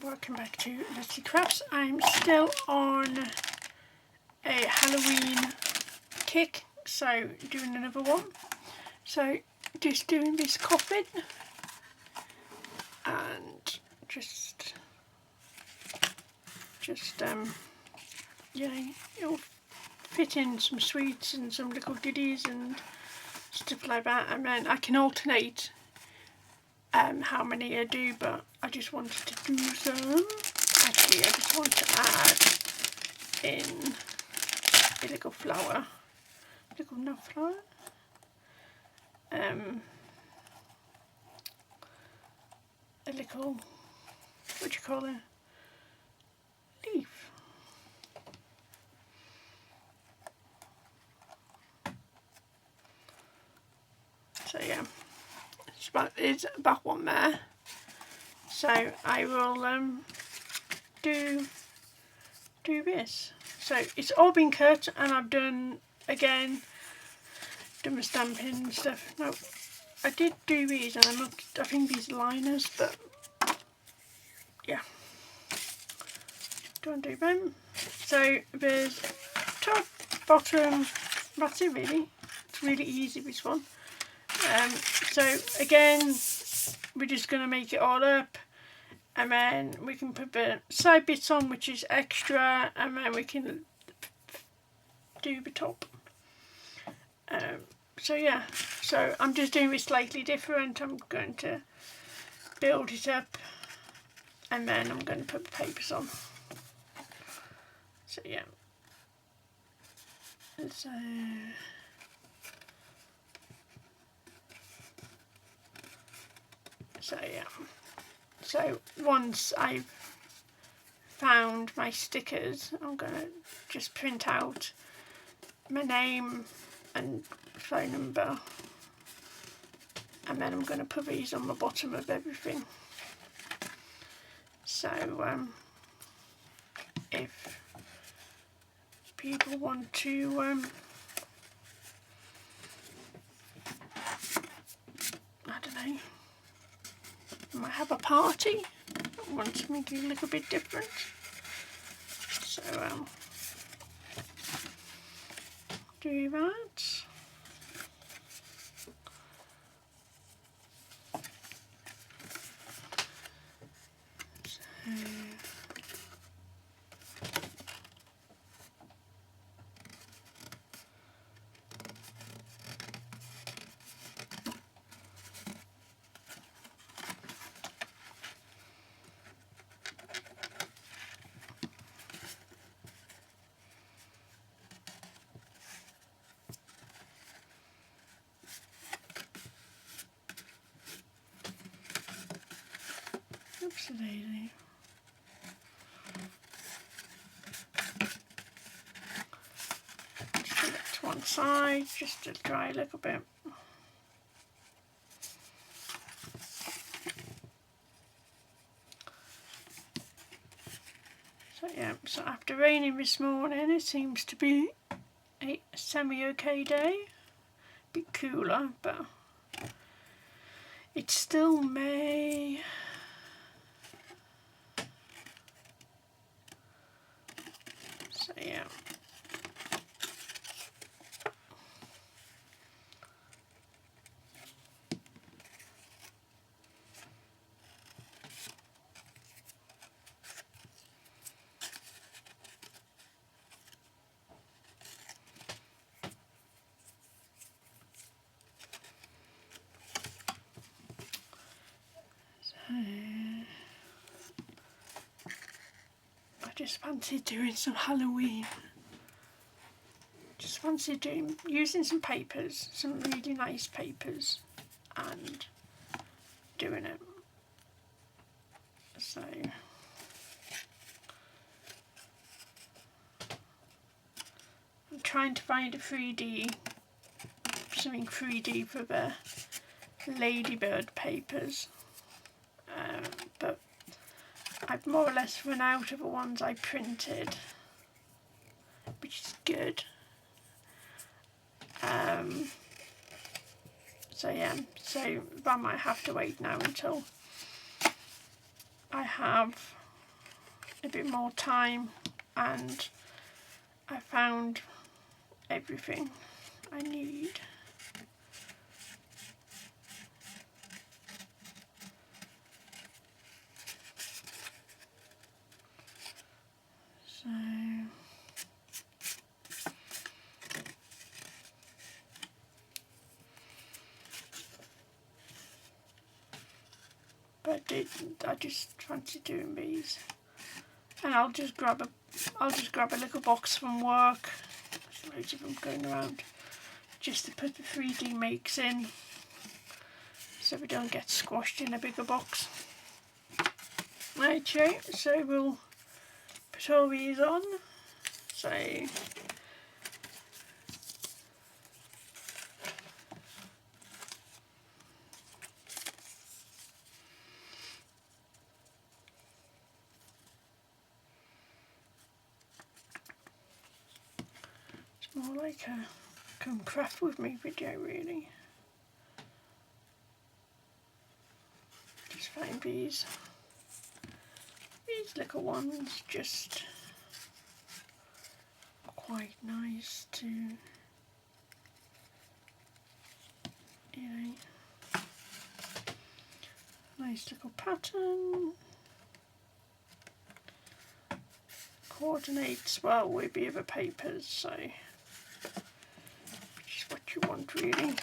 welcome back to Leslie Crafts. I'm still on a Halloween kick, so doing another one. So just doing this coffin and just yeah, it'll fit in some sweets and some little goodies and stuff like that, and then I can alternate how many I do, but I just wanted to do some. Actually, I just want to add in a little flower, little nut flower, a little, what do you call it, leaf. So yeah, it's about one there. So I will do this. So it's all been cut, and I've done my stamping and stuff. Now I did do these, and I think these are liners, but yeah, don't do them. So there's top, bottom. That's it really. It's really easy, this one. So again, we're just going to make it all up, and then we can put the side bits on, which is extra, and then we can do the top. So yeah, so I'm just doing this slightly different. I'm going to build it up, and then I'm going to put the papers on. So yeah, so yeah, so once I've found my stickers, I'm going to just print out my name and phone number, and then I'm going to put these on the bottom of everything. So if people want to I don't know, might have a party, want to make it a little bit different, so do that. Oopsie-daisy. Just put it to one side, just to dry a little bit. So yeah, so after raining this morning, it seems to be a semi-okay day. Bit cooler, but it's still May. So yeah. I just fancy doing some Halloween. Just fancy using some papers, some really nice papers, and doing it. So I'm trying to find something 3D for the ladybird papers, but I've more or less run out of the ones I printed, which is good. So yeah, so I might have to wait now until I have a bit more time, and I found everything I need. So but I just fancy doing these, and I'll just grab a little box from work. There's loads of them going around, just to put the 3D makes in, so we don't get squashed in a bigger box. Okay, so we'll put all these on. So it's more like a come craft with me video, really. Just find these little ones just quite nice to, you know, nice little pattern. Coordinates well with the other papers, so which is what you want, really.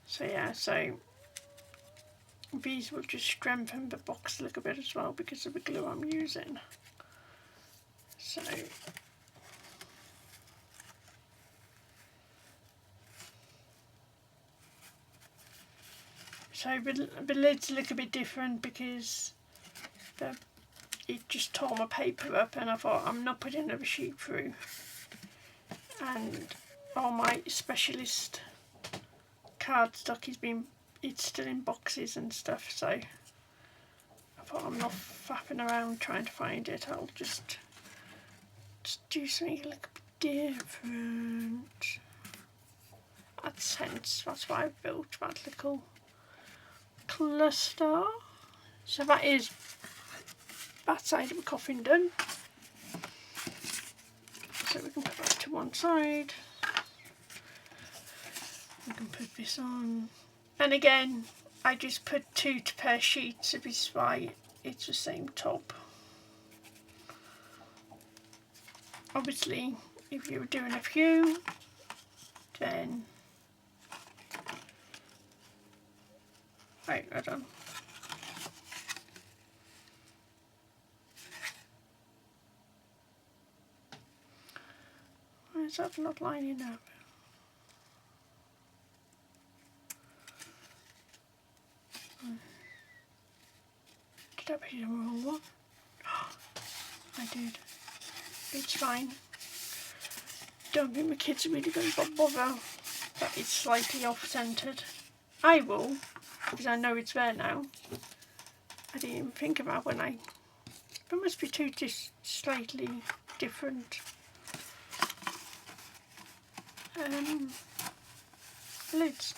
So yeah, so these will just strengthen the box a little bit as well because of the glue I'm using. So the lid's a little bit different because it just tore my paper up, and I thought I'm not putting another sheet through, and all my specialist cardstock it's still in boxes and stuff, so I thought I'm not faffing around trying to find it. I'll just do something a little bit different. That's why I've built that little cluster. So that is that side of the coffin done. So we can put that to one side. We can put this on. And again, I just put 2 to pair sheets, so this is why it's the same top. Obviously, if you were doing a few, then right, hold on. Why is that not lining up? Did I put in the wrong one? I did. It's fine. Don't think my kids are really going to bother that it's slightly off-centred. I will, because I know it's there now. I didn't even think about when I... There must be 2 just slightly different lids.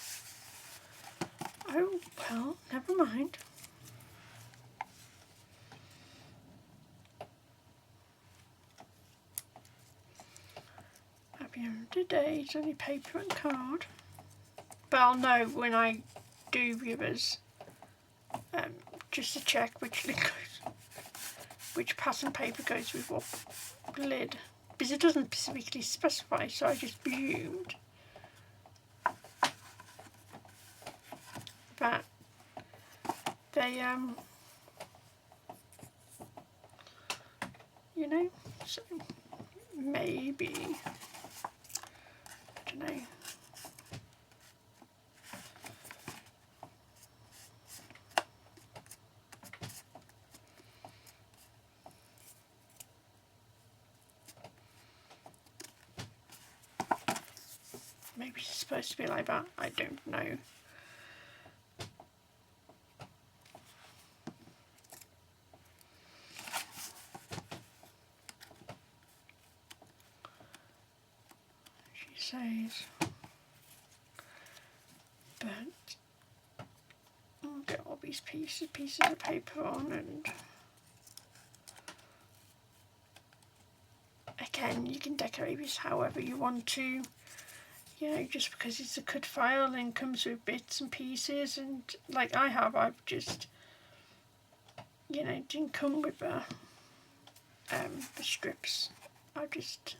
Oh, well, never mind. At the end of the day, it's only paper and card. But I'll know when I do the others, just to check which pattern paper goes with what lid. Because it doesn't specifically specify, so I just presumed that they you know, so maybe, I don't know. maybe it's supposed to be like that, I don't know. She says, but I'll get all these pieces of paper on, and again, you can decorate this however you want to. You know, just because it's a cut file and comes with bits and pieces, and like I have, I've just, you know, it didn't come with the strips. I just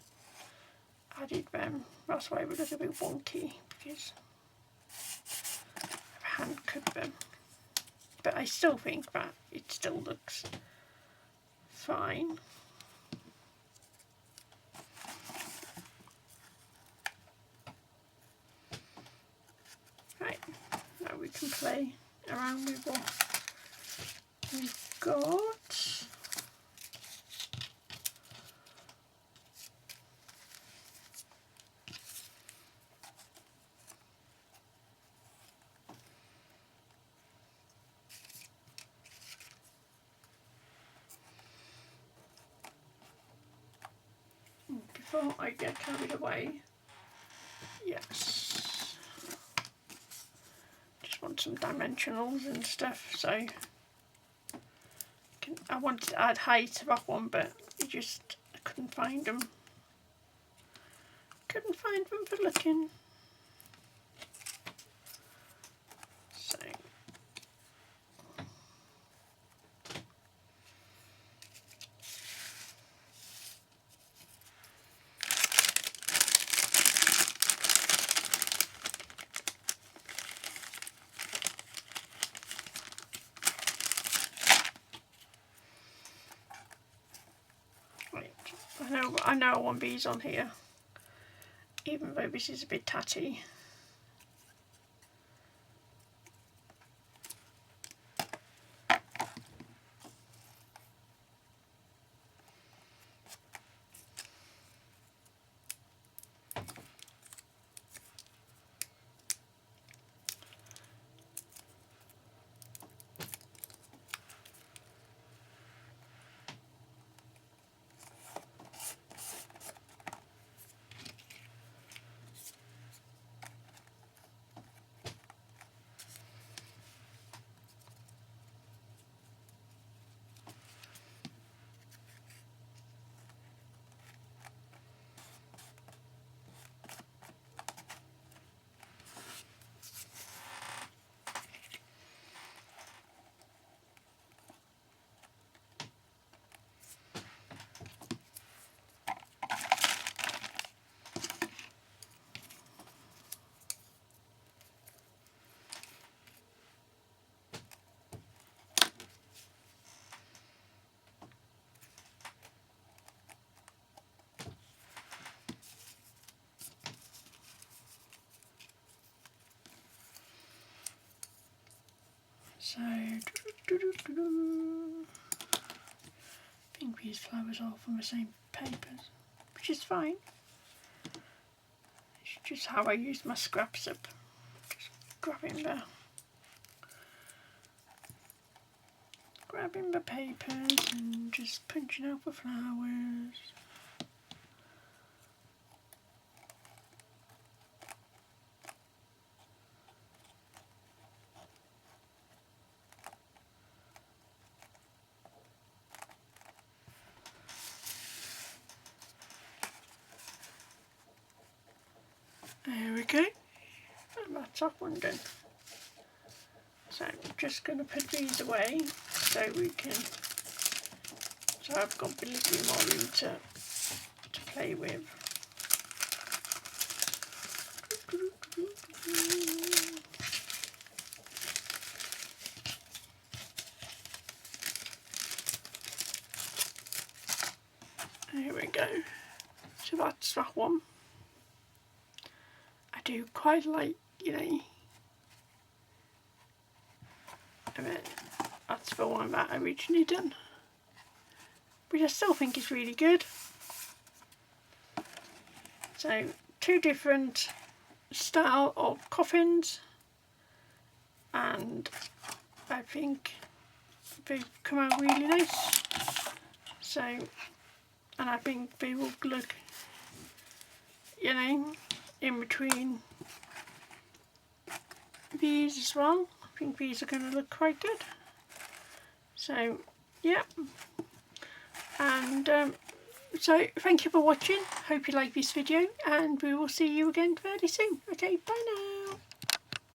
added them. That's why it would look a bit wonky, because I've hand cut them. But I still think that it still looks fine. Right, now we can play around with what we've got. Before I get carried away, yes, just want some dimensionals and stuff, so I wanted to add height to that one, but I couldn't find them. Couldn't find them for looking. So I know I want these on here, even though this is a bit tatty. So, I think these flowers are from the same papers, which is fine. It's just how I use my scraps up. Just grabbing the papers and just punching out the flowers. There we go, and that's that one done. So I'm just going to put these away so we can, so I've got a little more room to play with. There we go, so that's that one. I do quite like, you know, that's the one that I originally done, which I still think is really good. So two different style of coffins, and I think they come out really nice. So, and I think they will look, you know, in between these as well. I think these are going to look quite good. So yeah, and so thank you for watching. Hope you like this video, and we will see you again fairly soon. Okay, bye now.